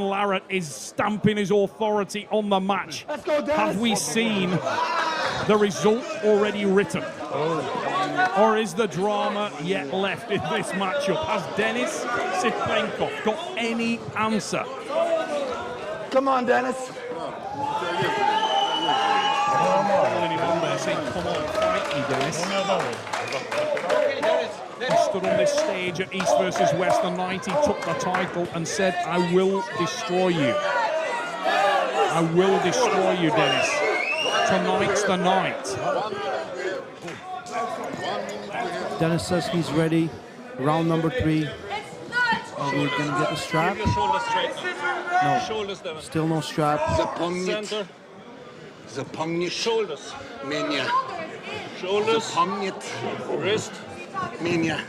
Larratt is stamping his authority on the match. Let's go, Dennis. Have we seen the result already written? Or is the drama yet left in this matchup? Has Denis Cyplenkov got any answer? Come on, Dennis. Calling him on there, saying, come on, fight me, Denis. He stood on this stage at East versus West the night he took the title and said, I will destroy you. I will destroy you, Denis. Tonight's the night. Denis says he's ready. Round number 3. Are we going to get the strap? Keep your shoulders straight now. No. Shoulders, Devon. Still no strap. Center. Zapomnit. Shoulders. Меня. Shoulders. Zapomnit. Wrist. Меня.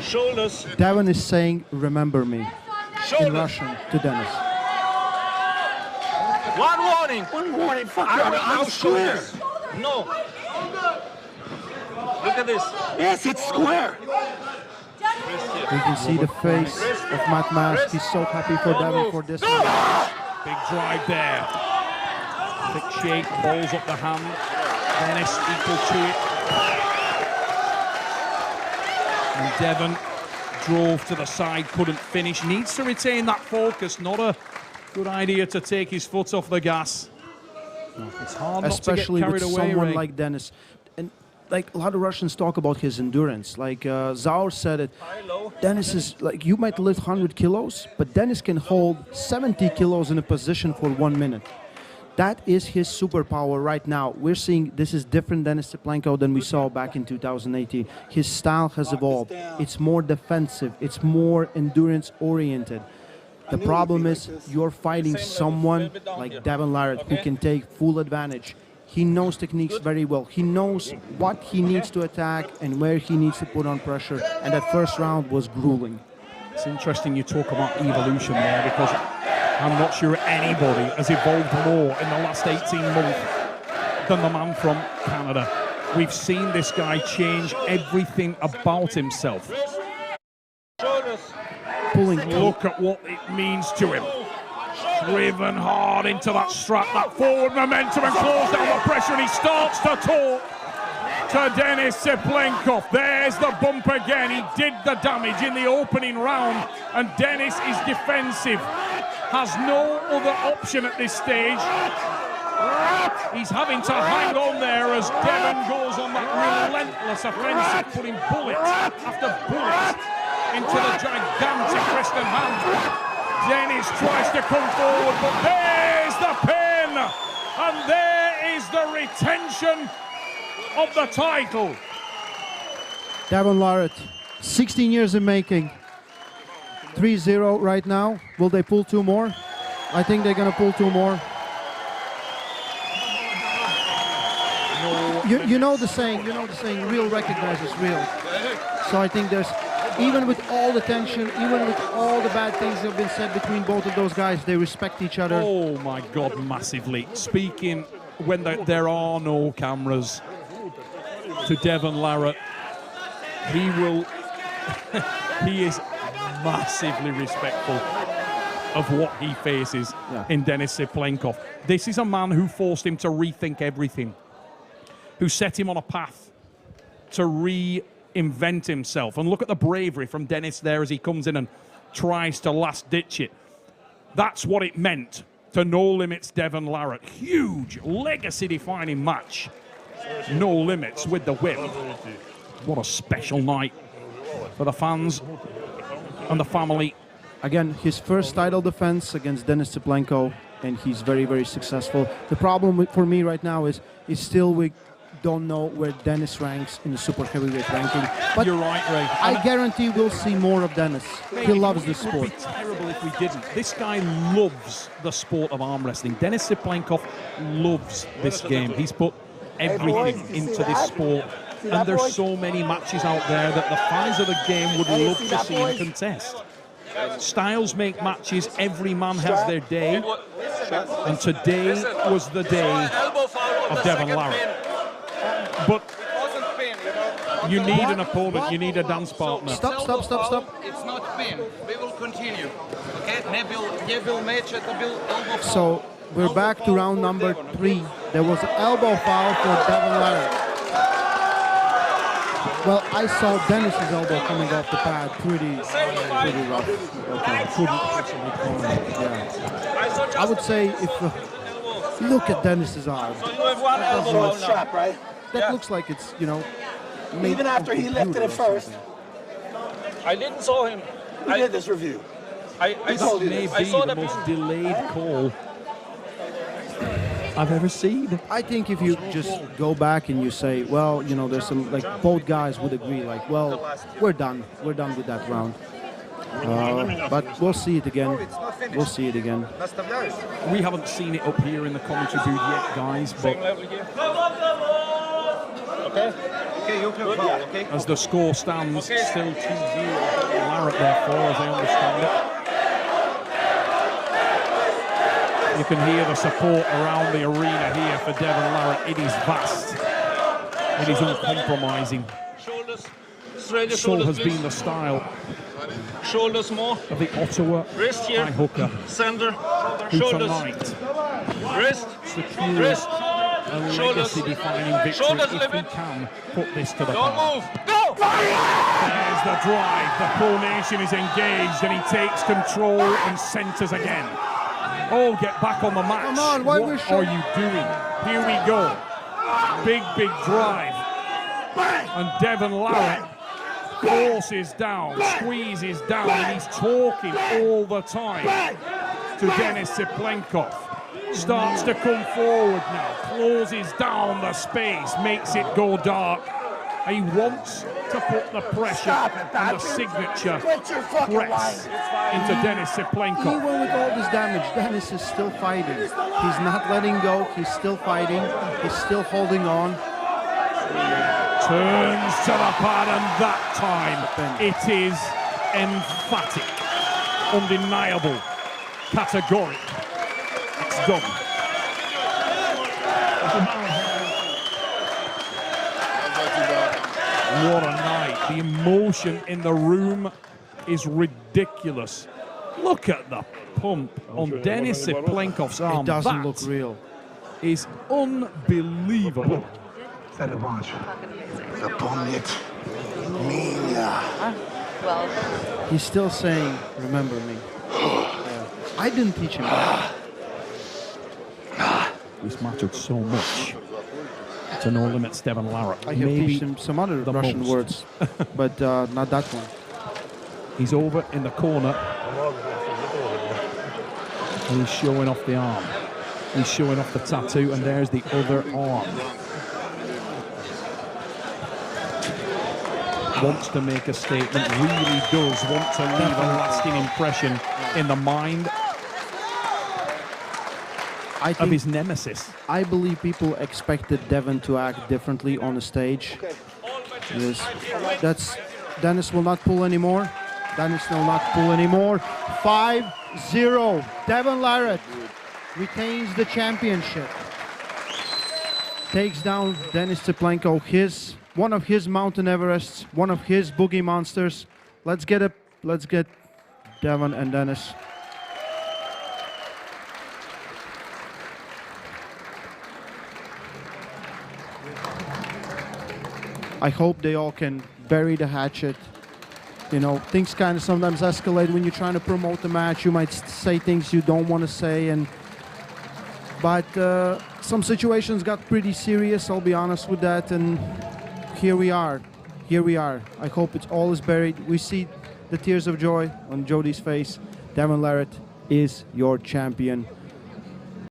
Shoulders. Devon is saying, remember me, in Shoulders. Russian to Denis. One warning. One warning. Fuck I you. will I'm now square. shoulders. No. Look at this. Yes, it's square. We can see the face of Matt Mask. He's so happy for Devon for this one. Big drive there. Quick shake, balls up the hand. Denis equal to it. And Devon drove to the side, couldn't finish. Needs to retain that focus. Not a good idea to take his foot off the gas. It's hard Especially not to with get carried away, someone Ray. like Denis. And like a lot of Russians talk about his endurance. Like Zaur said it. Denis is like, you might lift 100 kilos, but Denis can hold 70 kilos in a position for 1 minute. That is his superpower right now. We're seeing this is different Denis Cyplenkov than we saw back in 2018. His style has evolved. It's more defensive. It's more endurance oriented. The problem is you're fighting someone like Devon Larratt who can take full advantage. He knows techniques very well. He knows what he needs to attack and where he needs to put on pressure. And that first round was grueling. It's interesting you talk about evolution there, because I'm not sure anybody has evolved more in the last 18 months than the man from Canada. We've seen this guy change everything about himself. Shoulders. Pulling. Look at what it means to him. Driven hard into that strap, that forward momentum, and close down the pressure, and he starts to talk to Denis Cyplenkov. There's the bump again. He did the damage in the opening round, and Denis is defensive. Has no other option at this stage. He's having to hang on there as Devon goes on that relentless offensive, putting bullet after bullet into the gigantic wrist and hand. Denis tries to come forward, but there's the pin, and there is the retention of the title. Devon Larratt, 16 years in making. 3-0 right now. Will they pull 2 more? I think they're going to pull 2 more. You know the saying, real recognizes real. So I think there's, even with all the tension, even with all the bad things that have been said between both of those guys, they respect each other. Oh my God, massively. Speaking when there are no cameras, to Devon Larratt, he is massively respectful of what he faces in Denis Cyplenkov. This is a man who forced him to rethink everything, who set him on a path to reinvent himself. And look at the bravery from Denis there as he comes in and tries to last ditch it. That's what it meant to No Limits Devon Larratt. Huge legacy defining match. No Limits with the whip. What a special night for the fans and the family. Again, his first title defense against Denis Cyplenkov, and he's very, very successful. The problem for me right now is still we don't know where Denis ranks in the super heavyweight ranking. But you're right, Ray. I guarantee we'll see more of Denis. He loves this sport. It would be terrible if we didn't. This guy loves the sport of arm wrestling. Denis Cyplenkov loves this game. He's put everything into this sport. And there's so many matches out there that the fans of the game would love to see him contest. Styles make matches. Every man has their day. And today was the day of Devon Larratt. But you need an opponent. You need a dance partner. Stop. It's not pin. We will continue. Okay? Не бил меча, это бил elbow foul. So we're back to round number 3. There was an elbow foul for Devon Larratt. Well, I saw Denis's elbow coming off the pad pretty rough. Okay, couldn't possibly comment. Yeah. I would say if look at Denis's arm. So you have one elbow So foul it's now. sharp, right? That looks like it's, you know, made Even after from he lifted computer it or first. something. I didn't saw him. We did this review. I told you May this. I be saw the the most pin. delayed call I've ever seen. I think if you just go back and you say, well, you know, there's some, like, both guys would agree, like, well, we're done with that round. But we'll see it again. We'll see it again. We haven't seen it up here in the commentary booth yet, guys, but Okay? Okay, you can foul, okay? as the score stands, still 2-0. Larratt, therefore, as I understand it. You can hear the support around the arena here for Devon Larratt. It is vast. It is uncompromising. Shoulders, straight the So shoulders, has please. been the style Shoulders more. of the Ottawa Wrist here. high hooker, Center. who Shoulders. tonight Wrist. secures Wrist. a Shoulders. legacy-defining victory Shoulders a if little he bit. can put this to the Don't pad. move. Go! There's the drive. The Pro Nation is engaged and he takes control and centers again. Oh, get back on the mat. Come on, why we're What are you doing? Here we go. Big drive. And Devon Larratt forces down, squeezes down, and he's talking all the time to Denis Cyplenkov. Starts to come forward now, closes down the space, makes it go dark. He wants to put the pressure and the signature press into Denis Cyplenkov. Even with all this damage, Denis is still fighting. He's not letting go. He's still fighting. He's still holding on. Turns to the pad, and that time it is emphatic, undeniable, categoric. It's done. What a night. The emotion in the room is ridiculous. Look at the pump on Denis Cyplenkov's arm. It doesn't That look real. is unbelievable. Zapomnieć меня. Well, He's still saying, remember me. Yeah. I didn't teach him that. This mattered so much to No Limits Devon Larratt. I have Maybe teach him some other the Russian most. words, but not that one. He's over in the corner. And he's showing off the arm. He's showing off the tattoo, and there's the other arm. Wants to make a statement, really does want to leave a lasting impression in the mind I of think his nemesis. I believe people expected Devon to act differently on the stage. Yes. That's Denis will not pull anymore. Denis will not pull anymore. 5-0. Devon Larratt retains the championship. Takes down Denis Cyplenkov, one of his Mountain Everests, one of his Boogie Monsters. Let's get Devon and Denis. I hope they all can bury the hatchet. You know, things kind of sometimes escalate when you're trying to promote the match. You might say things you don't want to say, but some situations got pretty serious, I'll be honest with that, and here we are. I hope it's all is buried. We see the tears of joy on Jody's face. Devon Larratt is your champion.